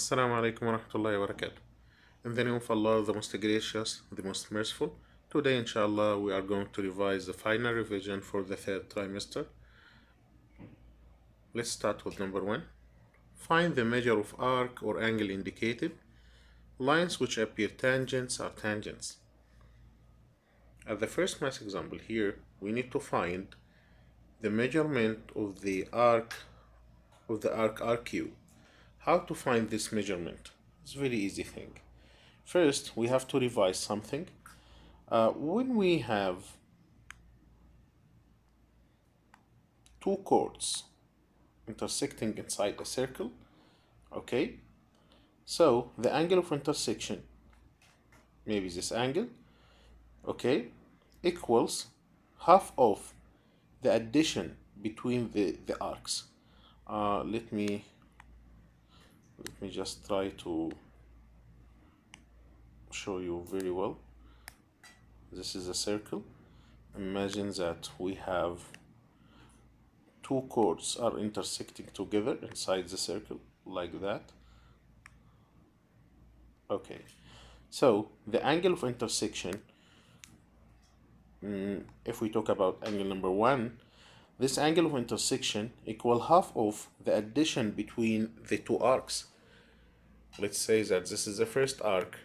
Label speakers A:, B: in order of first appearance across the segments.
A: Assalamu alaikum wa rahmatullahi wa barakatuh. In the name of Allah, the most gracious, the most merciful, today inshallah we are going to revise the final revision for the third trimester. Let's start with number 1. Find the measure of arc or angle indicated. Lines which appear tangents are tangents. At the first math example here, we need to find the measurement of the arc RQ. How to find this measurement? It's a very easy thing. First, we have to revise something. When we have two chords intersecting inside a circle, okay, so the angle of intersection, maybe this angle, okay, equals half of the addition between the arcs. Let me just try to show you very well. This is a circle. Imagine that we have two chords are intersecting together inside the circle like that. Okay, so the angle of intersection, if we talk about angle number 1, this angle of intersection equal half of the addition between the two arcs. Let's say that this is the first arc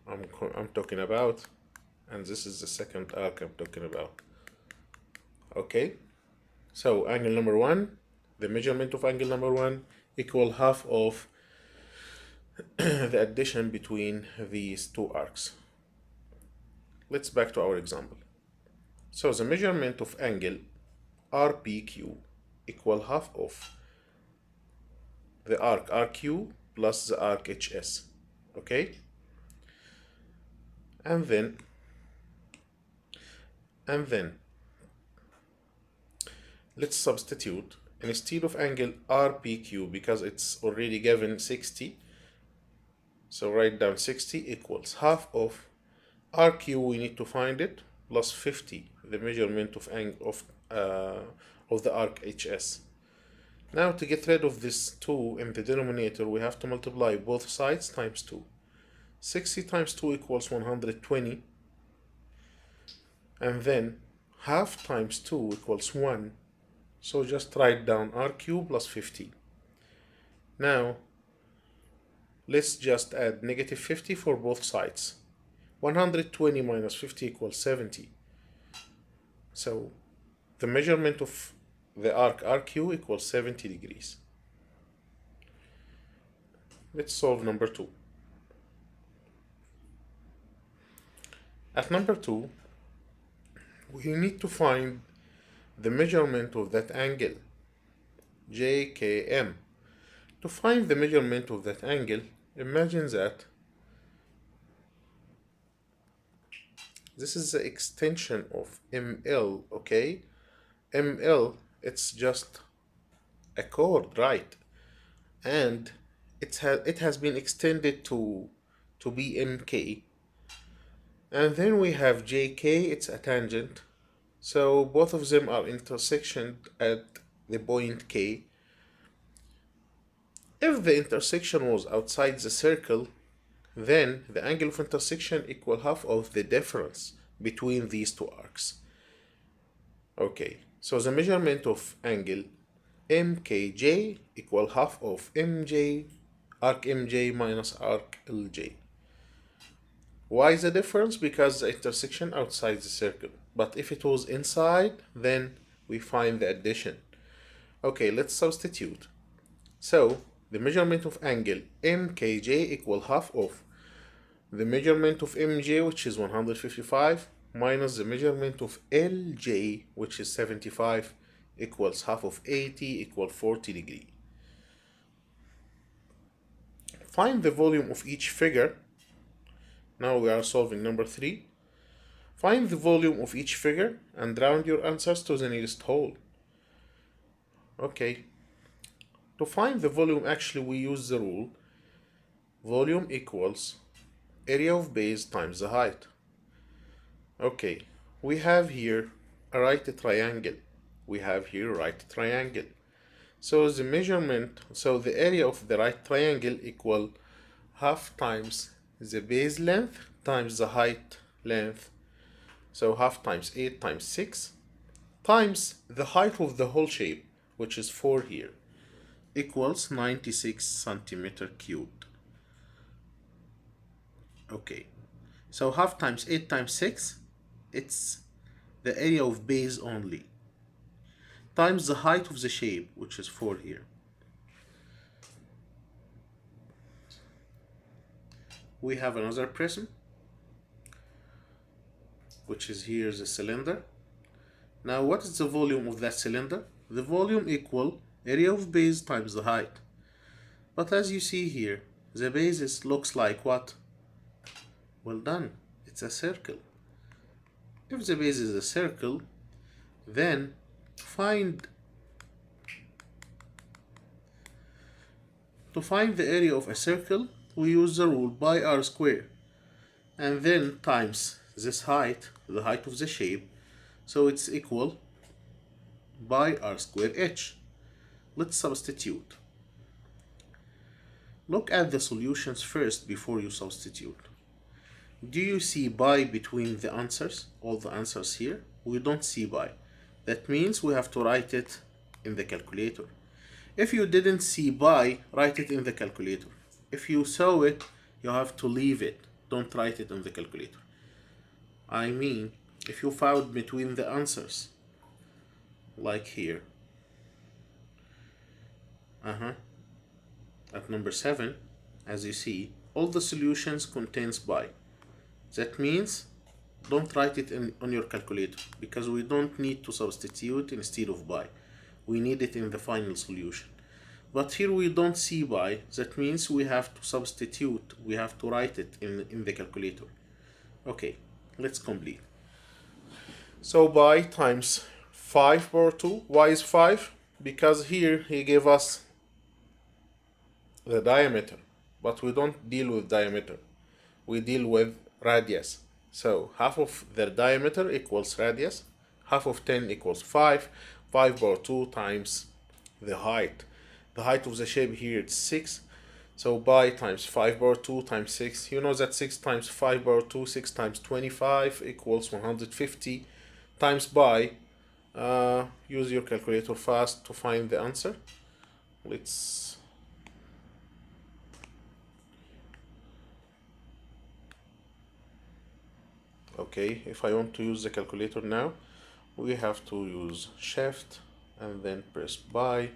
A: I'm talking about, and this is the second arc I'm talking about. Okay, so angle number 1, the measurement of angle number 1 equal half of the addition between these two arcs. Let's back to our example. So the measurement of angle RPQ equal half of the arc RQ plus the arc HS. Okay, and then let's substitute instead of angle RPQ, because it's already given 60, so write down 60 equals half of RQ, we need to find it, plus 50, the measurement of the arc HS. Now to get rid of this 2 in the denominator, we have to multiply both sides times 2. 60 times 2 equals 120, and then half times 2 equals 1, so just write down RQ plus 50. Now let's just add negative 50 for both sides. 120 minus 50 equals 70. So the measurement of the arc RQ equals 70 degrees. Let's solve number 2. At number 2, we need to find the measurement of that angle, JKM. To find the measurement of that angle, imagine that this is the extension of ML, okay? ML, it's just a chord, right? And it has been extended to be MK. And then we have JK, it's a tangent. So both of them are intersected at the point K. If the intersection was outside the circle, then the angle of intersection equal half of the difference between these two arcs. Okay, so the measurement of angle MKJ equal half of MJ, arc MJ minus arc LJ. Why is the difference? Because the intersection outside the circle. But if it was inside, then we find the addition. Okay, let's substitute. So the measurement of angle MKJ equal half of the measurement of MJ, which is 155, minus the measurement of LJ, which is 75, equals half of 80 equal 40 degree. Find the volume of each figure. Now we are solving number 3. Find the volume of each figure and round your answers to the nearest whole. Okay. To find the volume, actually we use the rule volume equals area of base times the height. Okay, we have here a right triangle. So the measurement, so the area of the right triangle equal half times the base length times the height length. So half times 8 times 6 times the height of the whole shape, which is 4 here, equals 96 centimeter cubed. Okay, so half times 8 times 6, it's the area of base only, times the height of the shape, which is 4 here. We have another prism, which is here the cylinder. Now what is the volume of that cylinder? The volume equal area of base times the height. But as you see here, the base looks like what? Well done, it's a circle. If the base is a circle, then to find the area of a circle, we use the rule pi r square, and then times this height, the height of the shape, so it's equal pi r square h. Let's substitute. Look at the solutions first before you substitute. Do you see pi between the answers? All the answers here? We don't see pi. That means we have to write it in the calculator. If you didn't see pi, write it in the calculator. If you saw it, you have to leave it. Don't write it in the calculator. I mean, if you found between the answers, like here, at number 7, as you see, all the solutions contains pi. That means don't write it on your calculator, because we don't need to substitute instead of pi. We need it in the final solution. But here we don't see pi, that means we have to substitute, we have to write it in the calculator. Okay, let's complete. So pi times 5 power 2. Why is 5? Because here he gave us the diameter, but we don't deal with diameter, we deal with radius. So half of the diameter equals radius, half of 10 equals 5, 5 power 2 times the height. The height of the shape here is 6, so pi times 5 power 2 times 6. You know that 6 times 5 power 2, 6 times 25 equals 150 times pi. Use your calculator fast to find the answer. Let's okay, if I want to use the calculator now, we have to use shift and then press pi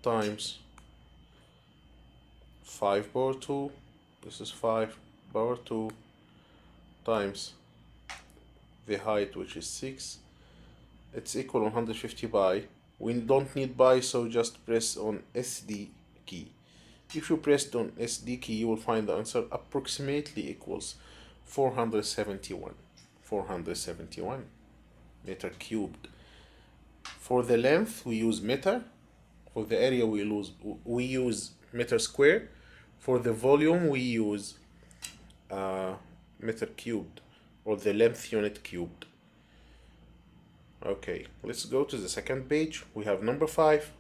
A: times 5 power 2, this is 5 power 2 times the height, which is 6, it's equal 150 pi. We don't need pi, so just press on SD key. If you pressed on SD key, you will find the answer approximately equals 471 meter cubed. For the length we use meter, for the area we use meter square, for the volume we use meter cubed, or the length unit cubed. Okay, let's go to the second page. We have number 5.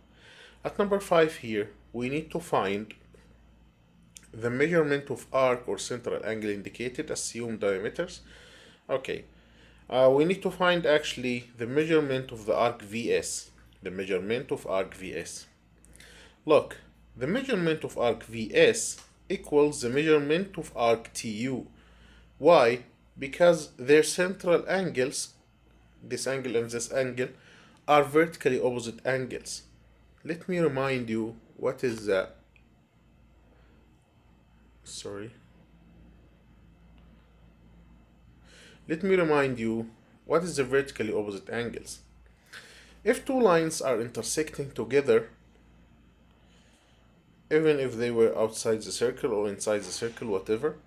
A: At number 5 here, we need to find the measurement of arc or central angle indicated, assume diameters. Okay, we need to find actually the measurement of the arc VS. The measurement of arc VS. Look, the measurement of arc VS equals the measurement of arc TU. Why? Because their central angles, this angle and this angle, are vertically opposite angles. Let me remind you what is the Let me remind you what is the vertically opposite angles. If two lines are intersecting together, even if they were outside the circle or inside the circle, whatever,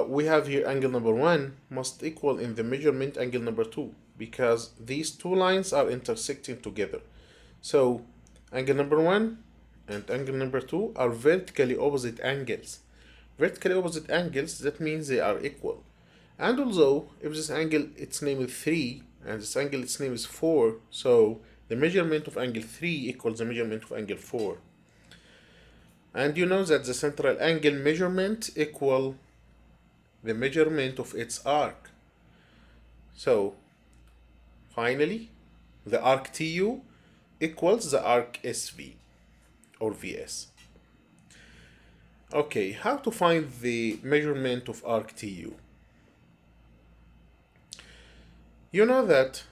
A: we have here angle number 1 must equal in the measurement angle number 2, because these two lines are intersecting together. So angle number 1 and angle number 2 are vertically opposite angles. Vertically opposite angles, that means they are equal. And although if this angle its name is 3 and this angle its name is 4, so The measurement of angle 3 equals the measurement of angle 4. And you know that the central angle measurement equal the measurement of its arc. So finally, the arc TU equals the arc SV or VS. Okay, how to find the measurement of arc TU? You know that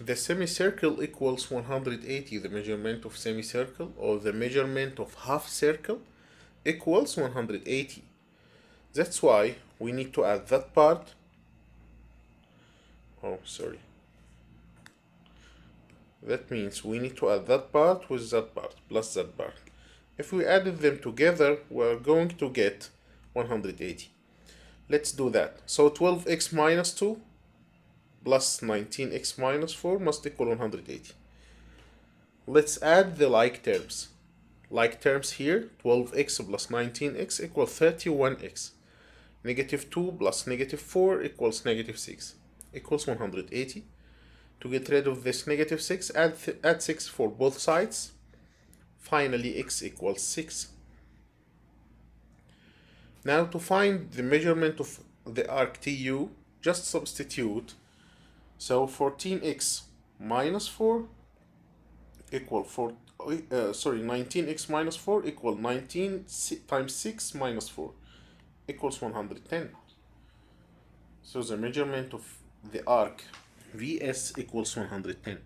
A: the semicircle equals 180, the measurement of semicircle, or the measurement of half circle equals 180. That's why we need to add that part. Oh, sorry. That means we need to add that part with that part plus that part. If we added them together, we're going to get 180. Let's do that. So 12x minus 2 plus 19x minus 4 must equal 180. Let's add the like terms. Like terms here, 12x plus 19x equals 31x. Negative 2 plus negative 4 equals negative 6 equals 180. To get rid of this negative 6, add 6 for both sides. Finally, x equals 6. Now to find the measurement of the arc TU, just substitute. So 14x minus 4 equal 19x minus 4 equal 19 times 6 minus 4 equals 110. So the measurement of the arc VS equals 110.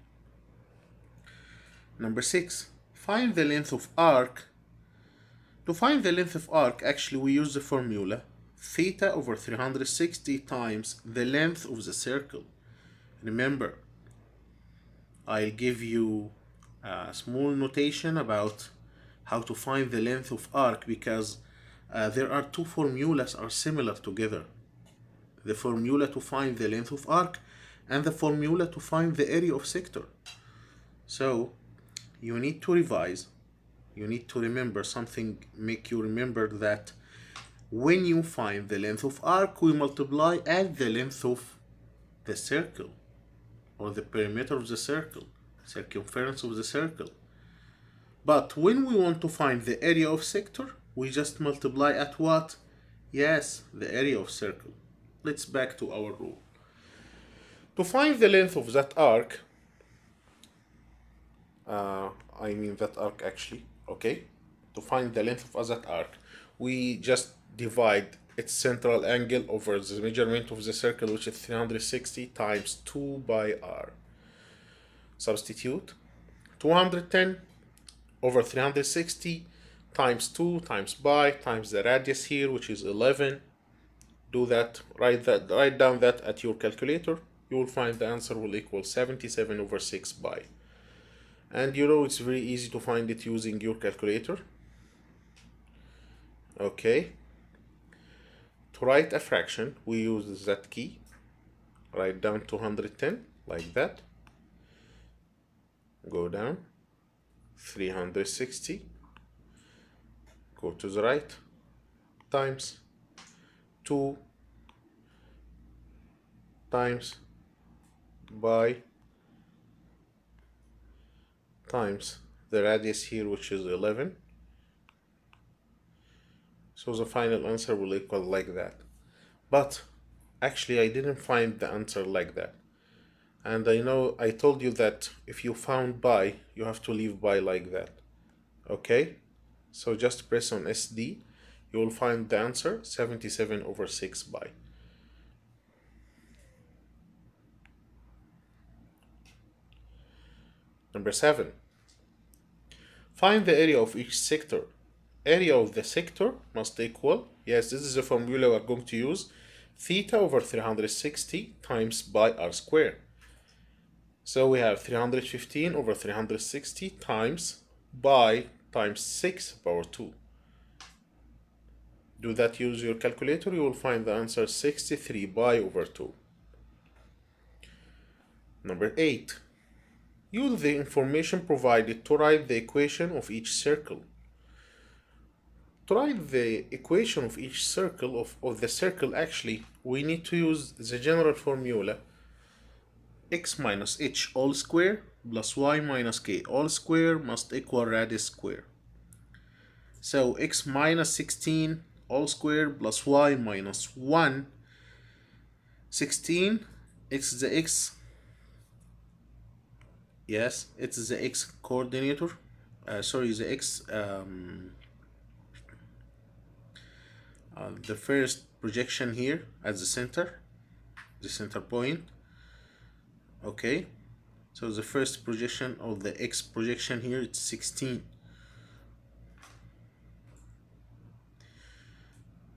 A: Number 6. Find the length of arc. To find the length of arc, actually we use the formula theta over 360 times the length of the circle. Remember, I'll give you a small notation about how to find the length of arc because there are two formulas are similar together. The formula to find the length of arc and the formula to find the area of sector. So you need to revise, you need to remember something, make you remember that when you find the length of arc, we multiply at the length of the circle or the perimeter of the circle, circumference of the circle. But when we want to find the area of sector, we just multiply at what? Yes, the area of circle. Let's back to our rule. To find the length of that arc, that arc actually, okay? To find the length of that arc, we just divide its central angle over the measurement of the circle, which is 360 times 2 by r. Substitute 210 over 360 times 2 times by times the radius here, which is 11. Do that, write down that at your calculator. You will find the answer will equal 77 over 6 by. And you know it's very easy to find it using your calculator. Okay. To write a fraction, we use that key. Write down 210 like that. Go down 360. Go to the right. Times 2 times by times the radius here, which is 11. So the final answer will equal like that. But actually I didn't find the answer like that. And I know I told you that if you found by, you have to leave by like that. Okay? So just press on SD. You will find the answer 77 over 6 by. Number 7. Find the area of each sector. Area of the sector must equal, yes, this is the formula we're going to use, theta over 360 times by r squared. So we have 315 over 360 times by times 6 power 2. Do that, use your calculator, you will find the answer 63 by over 2. Number 8. Use the information provided to write the equation of each circle. To write the equation of each circle, of the circle actually, we need to use the general formula x minus h all square plus y minus k all square must equal radius square. So x minus 16 all square plus y minus 1 16, it's the x, yes, it's the x coordinator, sorry, the x, the first projection here at the center point. Okay, so the first projection of the x projection here, it's 16.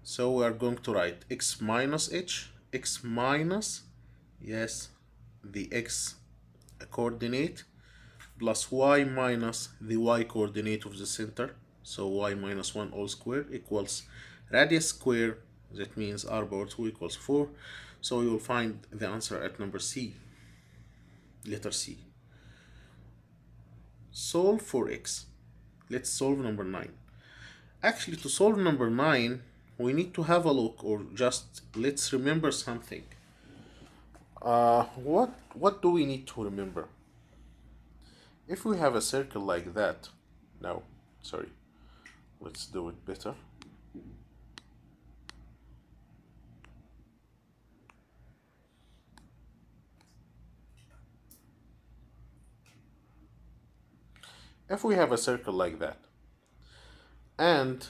A: So we are going to write x minus h, x minus, yes, the x coordinate, plus y minus the y coordinate of the center. So y minus 1 all square equals radius square, that means r power 2 equals 4. So you will find the answer at number C, letter C. Solve for x. Let's solve number 9. Actually, to solve number 9, we need to have a look, or just let's remember something. What do we need to remember? If we have a circle like that, no, sorry, let's do it better. If we have a circle like that, and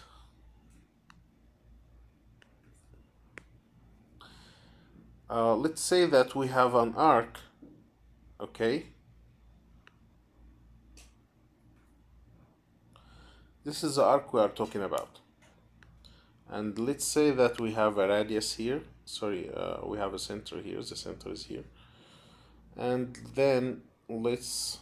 A: let's say that we have an arc, okay? This is the arc we are talking about. And let's say that we have a radius here. Sorry, we have a center here. The center is here. And then let's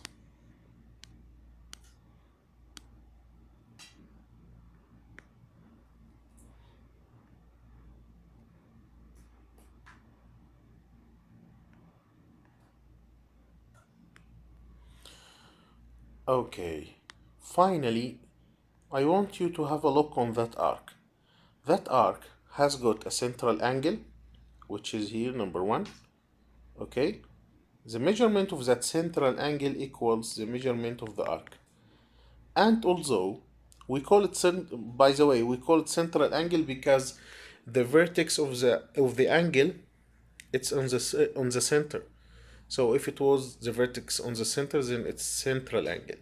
A: okay. Finally, I want you to have a look on that arc. That arc has got a central angle, which is here, number 1. Okay? The measurement of that central angle equals the measurement of the arc. And although we call it, by the way, we call it central angle because the vertex of the angle, it's on the center. So if it was the vertex on the center, then it's central angle.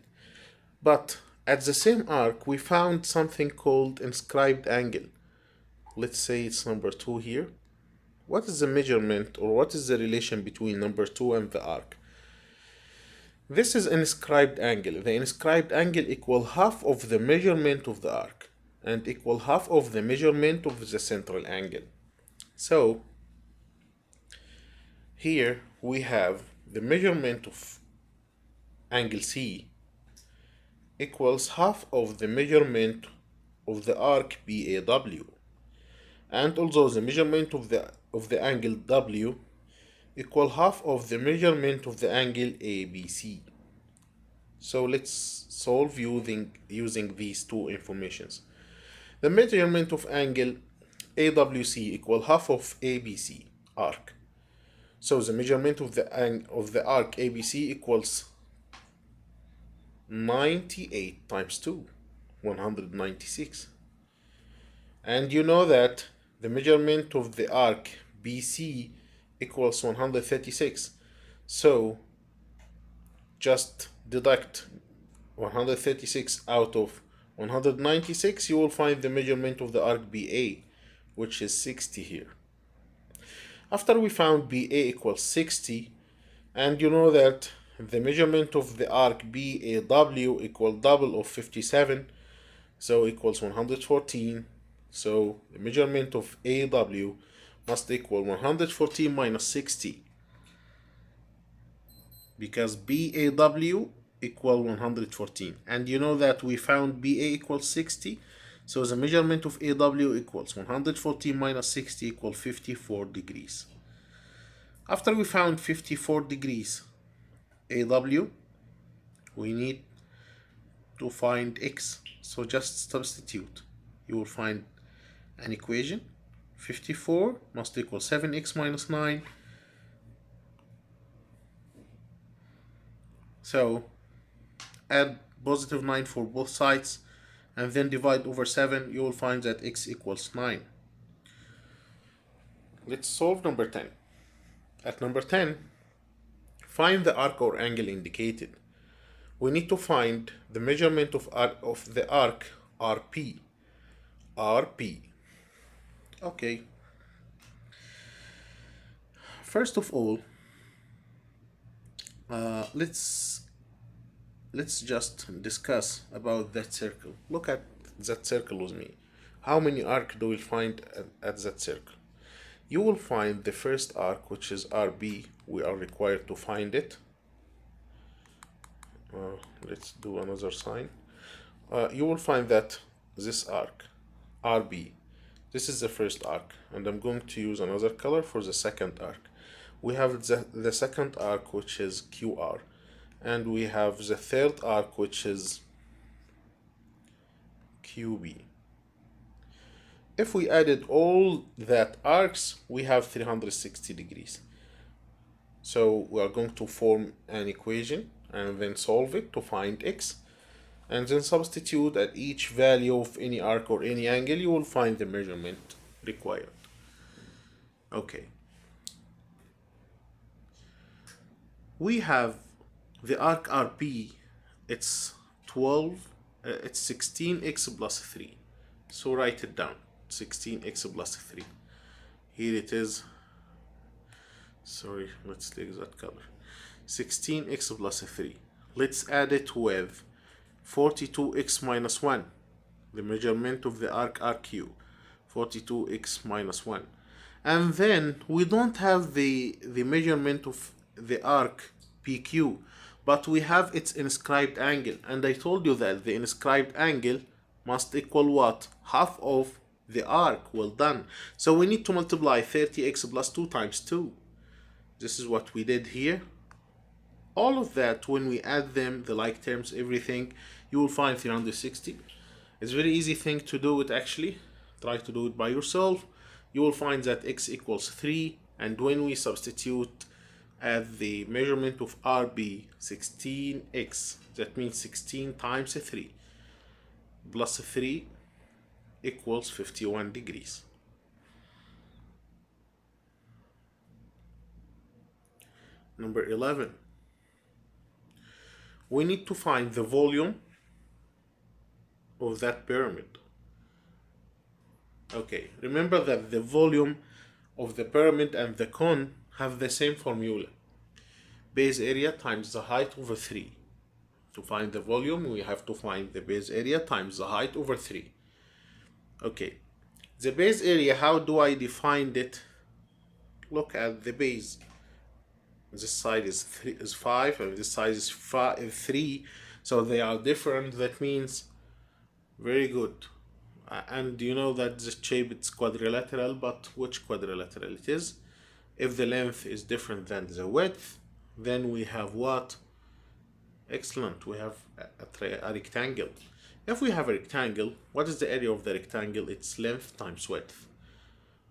A: But at the same arc, we found something called inscribed angle. Let's say it's number 2 here. What is the measurement, or what is the relation between number 2 and the arc? This is inscribed angle. The inscribed angle equal half of the measurement of the arc and equal half of the measurement of the central angle. So here we have the measurement of angle C equals half of the measurement of the arc BAW. And although the measurement of the angle W equal half of the measurement of the angle ABC. So let's solve using these two informations. The measurement of angle AWC equal half of ABC arc. So the measurement of the arc ABC equals 98 times 2, 196. And you know that the measurement of the arc BC equals 136. So just deduct 136 out of 196, you will find the measurement of the arc BA, which is 60 here. After we found BA equals 60, and you know that the measurement of the arc BAW equal double of 57, so equals 114. So the measurement of AW must equal 114 minus 60, because BAW equal 114. And you know that we found BA equals 60, so the measurement of AW equals 114 minus 60 equal 54 degrees. After we found 54 degrees AW, we need to find X. So just substitute. You will find an equation. 54 must equal 7x minus 9 So add positive 9 for both sides and then divide over 7. You will find that x equals 9. Let's solve number 10. At number 10, find the arc or angle indicated. We need to find the measurement of the arc RP. RP. Okay. First of all, let's just discuss about that circle. Look at that circle with me. How many arc do we find at that circle? You will find the first arc, which is RB. We are required to find it. Let's do another sign. You will find that this arc, RB, this is the first arc, and I'm going to use another color for the second arc. We have the second arc, which is QR, and we have the third arc, which is QB. If we added all that arcs, we have 360 degrees. So we are going to form an equation and then solve it to find x, and then substitute at each value of any arc or any angle. You will find the measurement required. Okay. We have the arc RP, it's 16x plus 3. So write it down, 16x plus 3. Here it is. Sorry, let's take that color. 16x plus 3. Let's add it with 42x minus 1, the measurement of the arc RQ, 42x minus 1. And then we don't have the measurement of the arc PQ, but we have its inscribed angle, and I told you that the inscribed angle must equal what? Half of the arc. Well done. So we need to multiply 30x plus 2 times 2. This is what we did here. All of that, when we add them, the like terms, everything, you will find 360. It's a very easy thing to do it actually. Try to do it by yourself. You will find that x equals 3, and when we substitute at the measurement of RB 16x, that means 16 times 3 plus 3 equals 51 degrees. Number 11. We need to find the volume of that pyramid. Okay, remember that the volume of the pyramid and the cone have the same formula. Base area times the height over 3. To find the volume, we have to find the base area times the height over 3. Okay, the base area, how do I define it? Look at the base. This side is 5 and this side is 3, so they are different. That means very good. And you know that the shape is quadrilateral, but which quadrilateral it is? If the length is different than the width, then we have what? Excellent, we have a rectangle. If we have a rectangle, what is the area of the rectangle? It's length times width.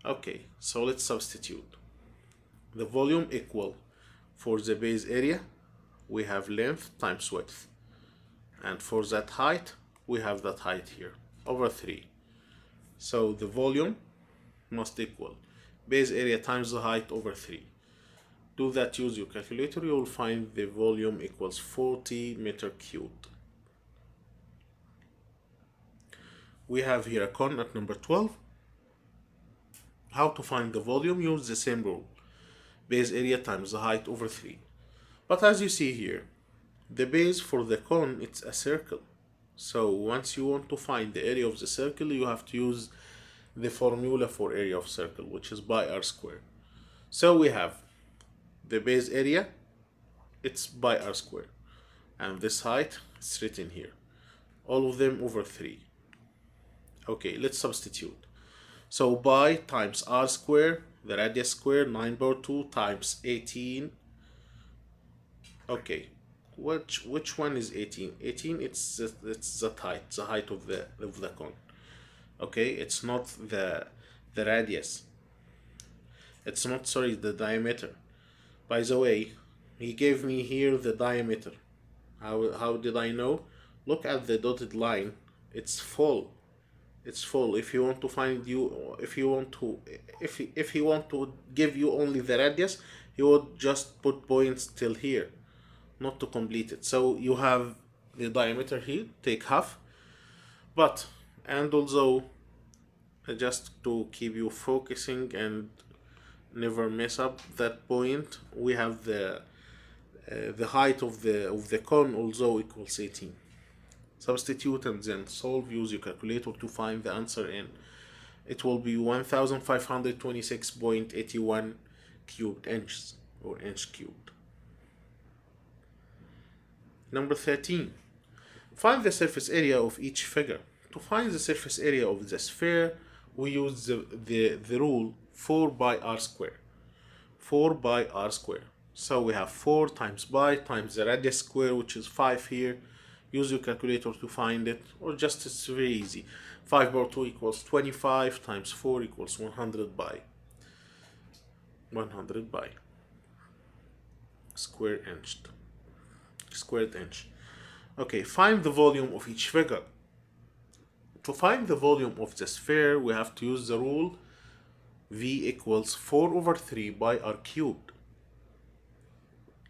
A: Okay, so let's substitute. The volume equal, for the base area, we have length times width. And for that height, we have that height here, over 3. So the volume must equal base area times the height over 3. Do that, use your calculator, you will find the volume equals 40 meter cubed. We have here a cone at number 12. How to find the volume? Use the same rule. Base area times the height over 3. But as you see here, the base for the cone, it's a circle. So once you want to find the area of the circle, you have to use the formula for area of circle, which is pi r square. So we have the base area, it's pi r square. And this height, it's written here. All of them over 3. Okay, let's substitute. So pi times r square, the radius square, 9/2 times 18. Okay, which one is 18? 18, it's the height of the cone. Okay, it's not the radius. It's not, sorry, the diameter. By the way, he gave me here the diameter. How did I know? Look at the dotted line. It's full. It's full. If you want to find you, if you want to, if he want to give you only the radius, he would just put points till here, not to complete it. So you have the diameter here. Take half, but and also just to keep you focusing and never mess up that point, we have the height of the cone also equals 18. Substitute and then solve. Use your calculator to find the answer in. It will be 1526.81 cubed inches or inch cubed. Number 13. Find the surface area of each figure. To find the surface area of the sphere, we use the rule 4 by r square. 4 by r square. So we have 4 times pi times the radius square, which is 5 here. Use your calculator to find it, or just it's very easy. 5 bar 2 equals 25 times 4 equals 100 by 100 by square inched. Squared inch. Okay, find the volume of each figure. To find the volume of the sphere, we have to use the rule V equals 4 over 3 by r cubed.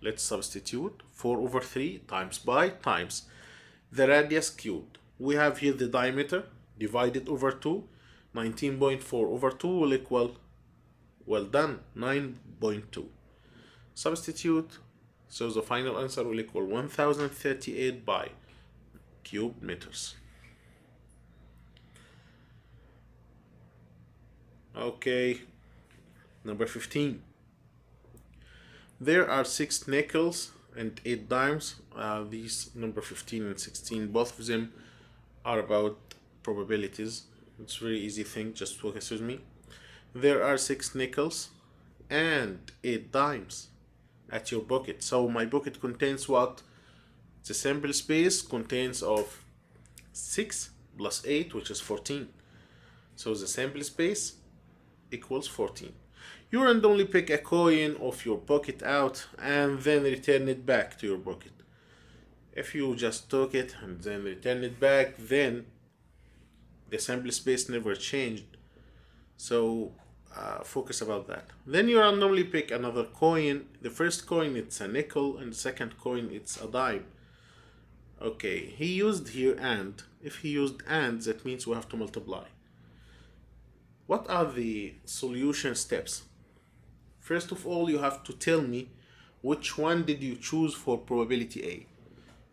A: Let's substitute 4 over 3 times pi times the radius cubed. We have here the diameter divided over 2. 19.4 over 2 will equal, well done, 9.2. Substitute, so the final answer will equal 1038 by cubed meters. Okay, number 15. There are 6 nickels and 8 dimes. These number 15 and 16, both of them are about probabilities. It's a very easy thing, just focus with me. There are 6 nickels and 8 dimes at your bucket. So my bucket contains what? The sample space contains of 6 plus 8, which is 14. So the sample space equals 14. You randomly pick a coin of your pocket out and then return it back to your pocket. If you just took it and then return it back, then the sample space never changed. So focus about that. Then you randomly pick another coin. The first coin it's a nickel and the second coin it's a dime. Okay, he used here and. If he used and, that means we have to multiply. What are the solution steps? First of all, you have to tell me which one did you choose for probability A.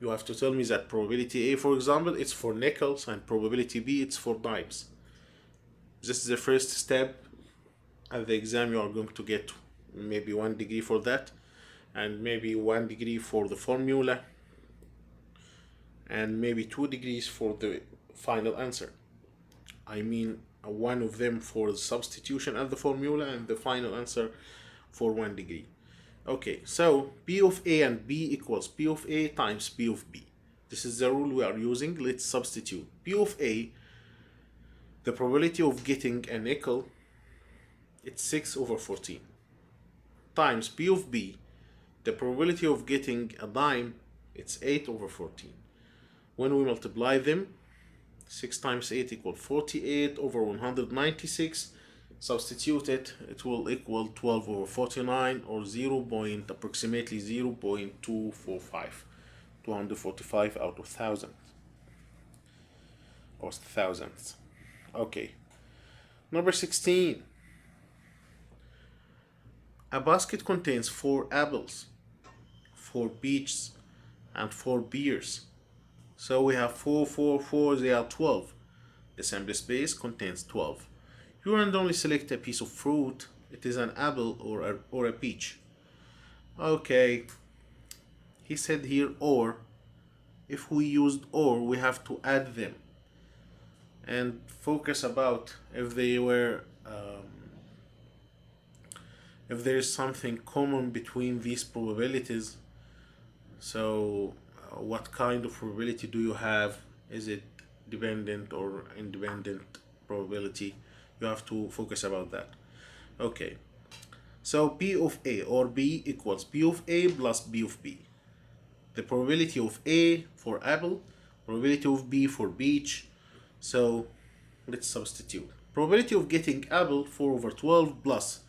A: You have to tell me that probability A, for example, it's for nickels, and probability B, it's for dimes. This is the first step. At the exam, you are going to get maybe 1 degree for that, and maybe 1 degree for the formula, and maybe 2 degrees for the final answer. I mean, one of them for the substitution and the formula, and the final answer for 1 degree. Okay, so P of A and B equals P of A times P of B. This is the rule we are using. Let's substitute. P of A, the probability of getting a nickel, it's 6 over 14. Times P of B, the probability of getting a dime, it's 8 over 14. When we multiply them, 6 times 8 equals 48 over 196. Substitute it, it will equal 12 over 49, or approximately 0.245. 245 out of 1,000. Or thousandths. Okay. Number 16. A basket contains 4 apples, 4 peaches, and 4 pears. So we have 4, 4, 4, they are 12. The sample space contains 12. You randomly select a piece of fruit. It is an apple or a peach. Okay. He said here or. If we used or, we have to add them. And focus about if they were, if there is something common between these probabilities. So what kind of probability do you have? Is it dependent or independent probability? You have to focus about that. Okay, so P of A or B equals P of A plus B of B. the probability of A for apple, probability of B for beach. So let's substitute. Probability of getting apple 4 over 12 plus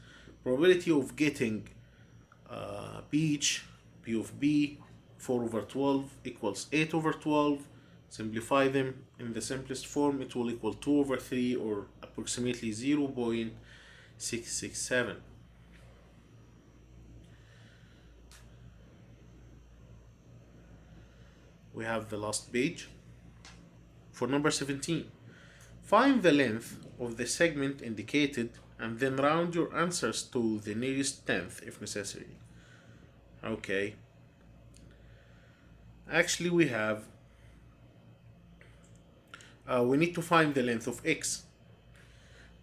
A: probability of getting beach, P of B, 4 over 12 equals 8 over 12. Simplify them in the simplest form, it will equal 2 over 3 or approximately 0.667. We have the last page. For number 17, find the length of the segment indicated and then round your answers to the nearest tenth if necessary. Okay. Actually, we need to find the length of x.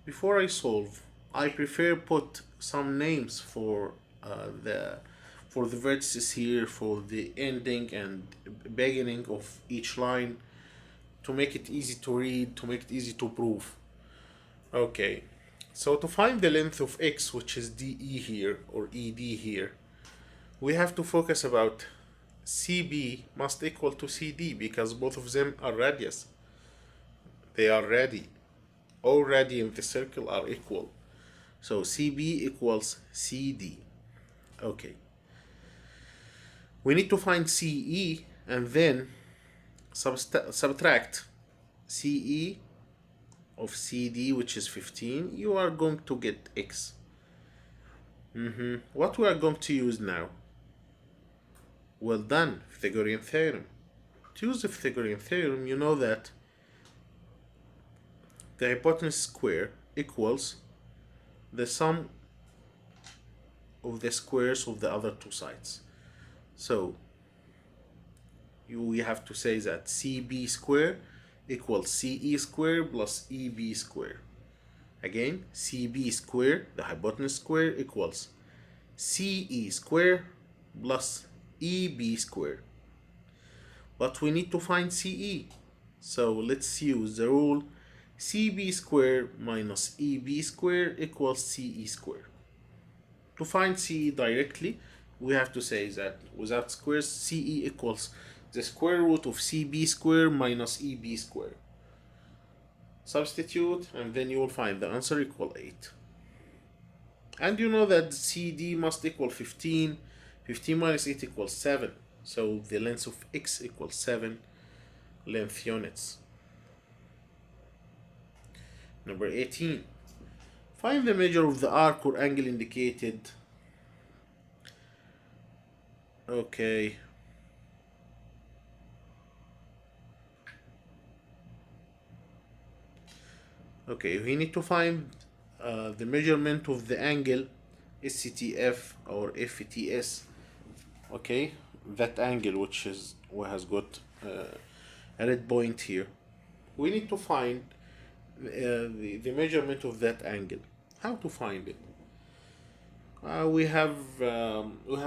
A: Before I solve, I prefer put some names for the vertices here, for the ending and beginning of each line, to make it easy to read, to make it easy to prove. Okay, so to find the length of x, which is DE here or ED here, we have to focus about CB must equal to CD because both of them are radius. They are already in the circle are equal. So CB equals CD. Okay. We need to find CE and then subtract CE of CD, which is 15. You are going to get X. What we are going to use now? Well done, Pythagorean theorem. To use the Pythagorean theorem, you know that the hypotenuse square equals the sum of the squares of the other two sides. So we have to say that CB square equals CE square plus EB square. Again, CB square, the hypotenuse square, equals CE square plus EB square. But we need to find CE. So let's use the rule CB square minus EB square equals CE square. To find CE directly, we have to say that without squares, CE equals the square root of CB square minus EB square. Substitute and then you will find the answer equal 8. And you know that CD must equal 15. 15 minus 8 equals 7. So the length of x equals 7 length units. Number 18. Find the measure of the arc or angle indicated. Okay. Okay, we need to find the measurement of the angle SCTF or FTS. Okay, that angle which has got a red point here. We need to find the measurement of that angle. How to find it? We have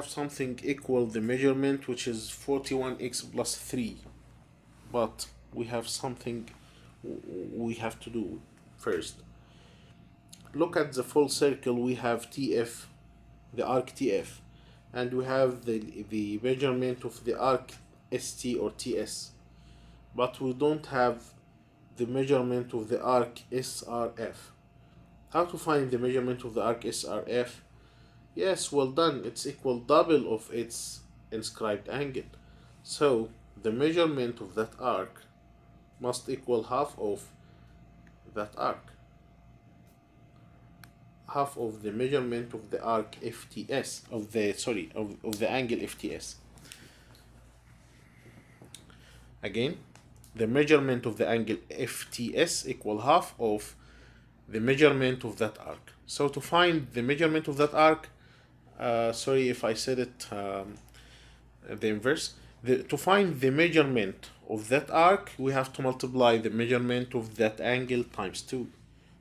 A: something equal the measurement, which is 41x plus 3, but we have something we have to do first. Look at the full circle. We have TF, the arc TF, and we have the measurement of the arc ST or TS, but we don't have the measurement of the arc SRF. How to find the measurement of the arc SRF? Yes, well done. It's equal double of its inscribed angle. So the measurement of that arc must equal half of that arc. Half of the measurement of the arc FTS of the angle FTS. Again, the measurement of the angle FTS equal half of the measurement of that arc. So to find the measurement of that arc, sorry if I said it the inverse. To find the measurement of that arc, we have to multiply the measurement of that angle times 2.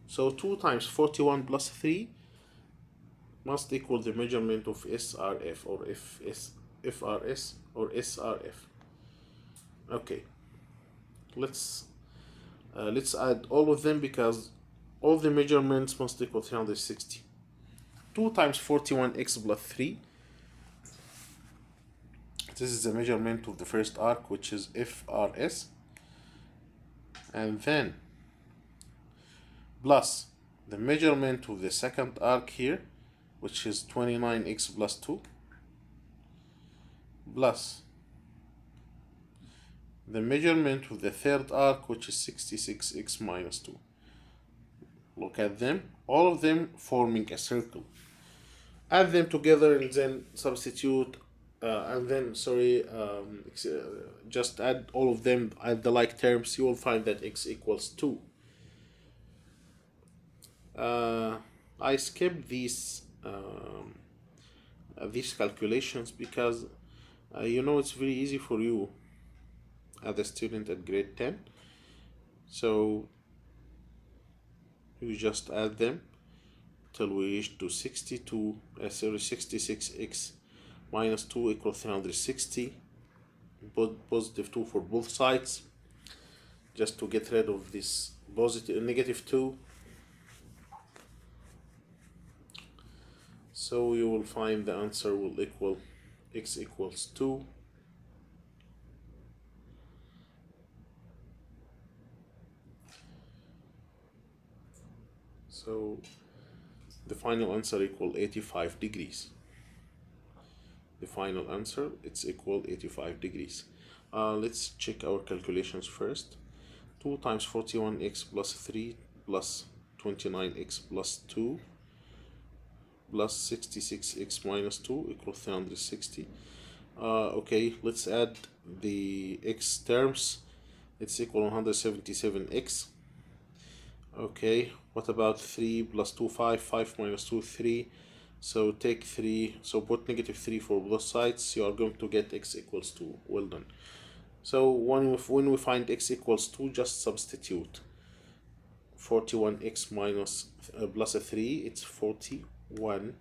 A: So 2 times 41 plus 3 must equal the measurement of SRF or FRS or SRF. Okay, let's add all of them because all the measurements must equal 360. 2 times 41x plus 3 This is the measurement of the first arc, which is FRS, and then plus the measurement of the second arc here, which is 29x plus 2, plus the measurement of the third arc, which is 66x minus 2. Look at them, all of them forming a circle. Add them together and then substitute, just add all of them at the like terms. You will find that x equals 2. I skipped these calculations because it's very easy for you as a student at grade 10. So you just add them till we reach to 66x minus 2 equals 360. Positive 2 for both sides, just to get rid of this negative 2. So you will find the answer will equal x equals 2. So the final answer equal 85 degrees. The final answer, it's equal 85 degrees. Let's check our calculations first. 2 times 41x plus 3 plus 29x plus 2 plus 66x minus 2 equals 360. Okay, let's add the x terms. It's equal 177x. Okay, what about 3 plus 2, 5, 5 minus 2, 3. So take 3, so put negative 3 for both sides. You are going to get x equals 2. Well done. So when we find x equals 2, just substitute 41x minus plus a 3, it's 41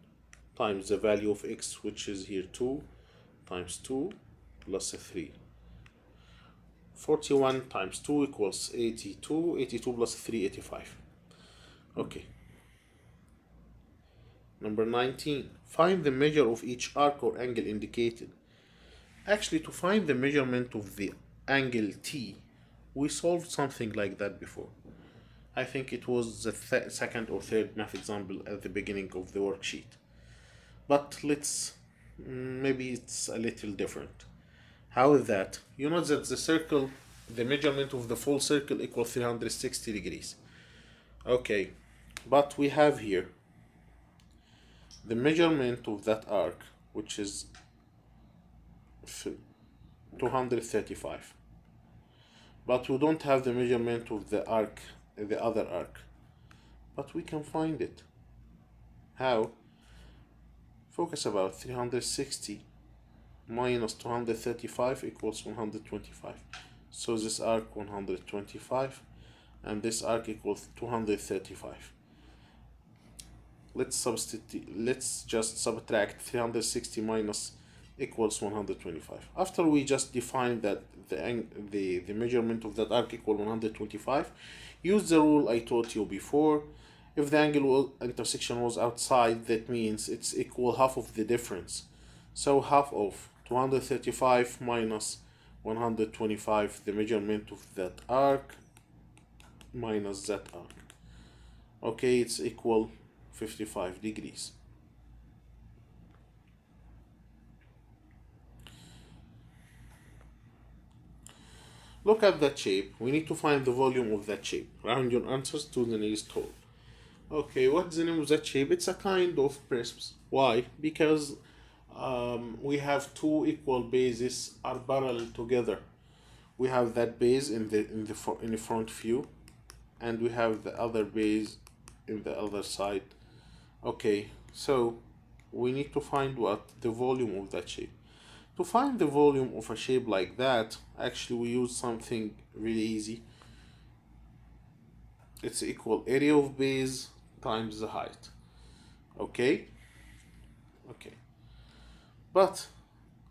A: times the value of x, which is here 2, times 2 plus a 3. 41 times 2 equals 82. 82 plus 3, 85. Okay. Number 19. Find the measure of each arc or angle indicated. Actually, to find the measurement of the angle T, we solved something like that before. I think it was the second or third math example at the beginning of the worksheet. But maybe it's a little different. How is that? You know that the measurement of the full circle equals 360 degrees. Okay, but we have here the measurement of that arc, which is 235. But we don't have the measurement of the other arc. But we can find it. How? Focus about 360 minus 235 equals 125. So this arc 125 and this arc equals 235. Let's just subtract 360 minus equals 125. After we just define that the measurement of that arc equal 125, use the rule I taught you before. If the angle intersection was outside, that means it's equal half of the difference. So half of 235 minus 125, the measurement of that arc minus that arc. Okay, it's equal 55 degrees. Look at that shape. We need to find the volume of that shape. Round your answers to the nearest whole. Okay, what's the name of that shape? It's a kind of prisms. Why? Because we have two equal bases are parallel together. We have that base in the front view, and we have the other base in the other side. Okay, so we need to find what? The volume of that shape. To find the volume of a shape like that, actually we use something really easy. It's equal area of base times the height. Okay? Okay. But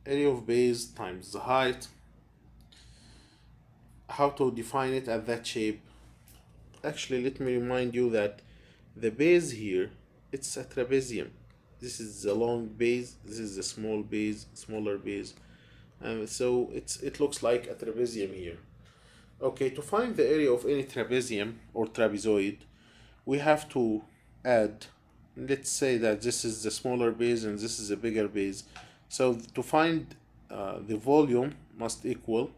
A: area of base times the height, how to define it at that shape? Actually, let me remind you that the base here, it's a trapezium. This is the long base, this is the small base, smaller base. and so it looks like a trapezium here. Okay, to find the area of any trapezium or trapezoid, we have to add, let's say that this is the smaller base and this is the bigger base. So to find the volume must equal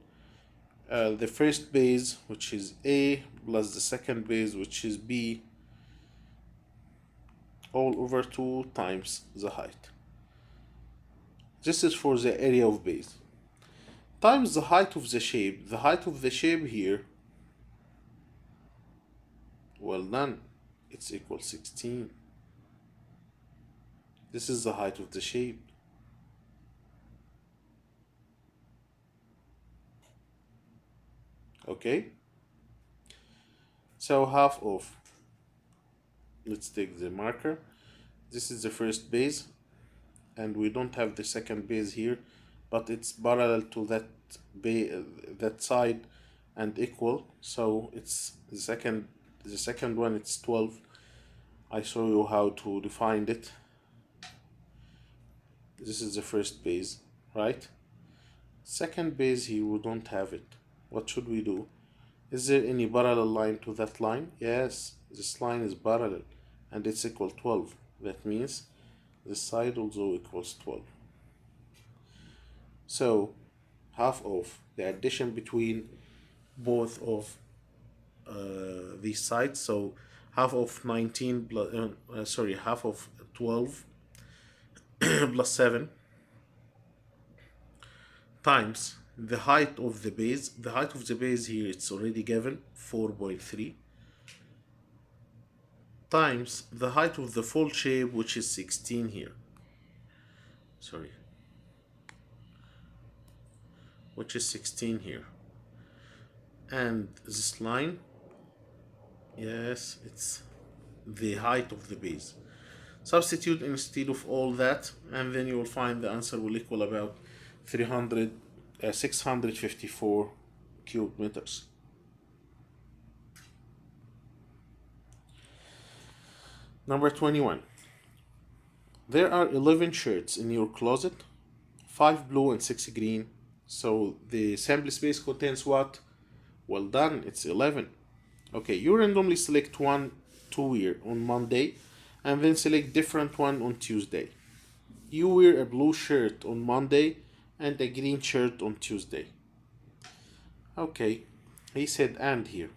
A: the first base, which is A, plus the second base, which is B, all over 2 times the height. This is for the area of base. Times the height of the shape. The height of the shape here, well done, it's equal 16. This is the height of the shape. Okay? So half of, let's take the marker. This is the first base, and we don't have the second base here, but it's parallel to that side and equal. So it's the second one, it's 12. I show you how to define it. This is the first base, right? Second base here, we don't have it. What should we do? Is there any parallel line to that line? Yes, this line is parallel and it's equal 12. That means this side also equals 12. So half of the addition between both of these sides, so half of 19 plus, half of 12 plus 7 times the height of the base. The height of the base here, it's already given, 4.3, times the height of the full shape, which is 16 here. Which is 16 here. And this line, yes, it's the height of the base. Substitute instead of all that, and then you will find the answer will equal about 654 cubic meters. Number 21. There are 11 shirts in your closet, 5 blue and 6 green. So the sample space contains what? Well done, it's 11. Okay, you randomly select one to wear on Monday and then select different one on Tuesday. You wear a blue shirt on Monday and a green shirt on Tuesday. Okay, he said and here.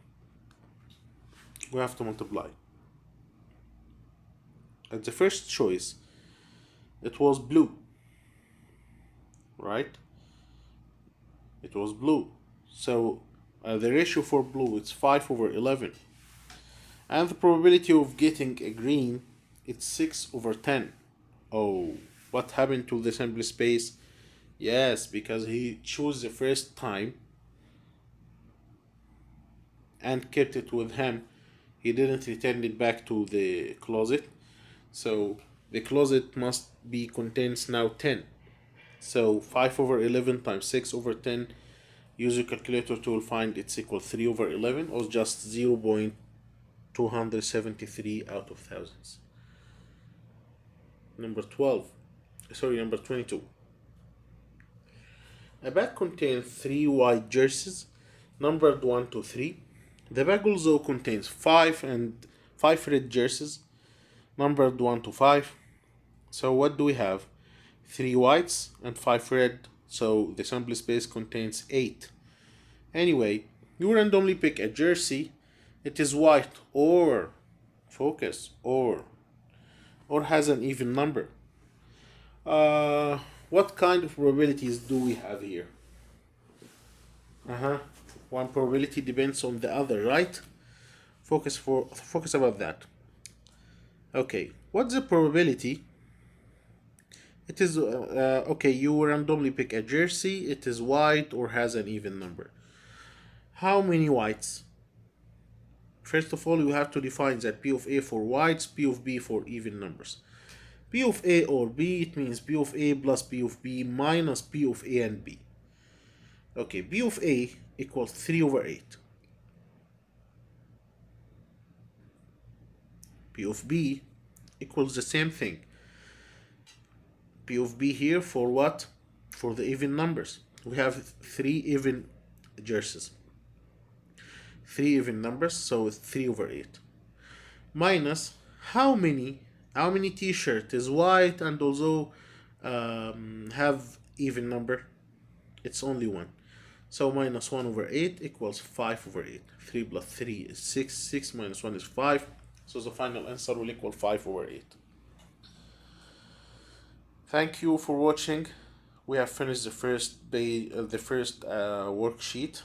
A: We have to multiply. At the first choice, it was blue, right? It was blue. So the ratio for blue is 5 over 11. And the probability of getting a green, it's 6 over 10. Oh, what happened to the sample space? Yes, because he chose the first time and kept it with him. He didn't return it back to the closet. So the closet must be contains now 10. So 5 over 11 times 6 over 10. Use your calculator to find it's equal 3 over 11 or just 0.273 out of thousands. Number 22. A bag contains 3 white jerseys numbered 1 to 3. The bag also contains 5 red jerseys numbered 1 to 5. So what do we have? 3 whites and 5 red. So the sample space contains 8. Anyway, you randomly pick a jersey. It is white or has an even number. What kind of probabilities do we have here? One probability depends on the other, right? Focus about that. Okay, what's the probability? It is okay, you randomly pick a jersey. It is white or has an even number. How many whites? First of all, you have to define that P of A for whites, P of B for even numbers. P of A or B, it means P of A plus P of B minus P of A and B. Okay, P of A equals 3 over 8. P of B equals the same thing. P of B here for what? For the even numbers. we have three even jerseys, three even numbers, so it's 3 over 8. Minus how many t-shirt is white and also have even number? It's only one. So minus 1 over 8 equals 5 over 8. 3 plus 3 is 6. 6 minus 1 is 5. So the final answer will equal 5 over 8. Thank you for watching. We have finished the first worksheet.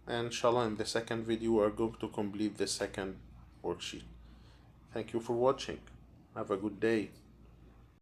A: And inshallah in the second video we are going to complete the second worksheet. Thank you for watching. Have a good day.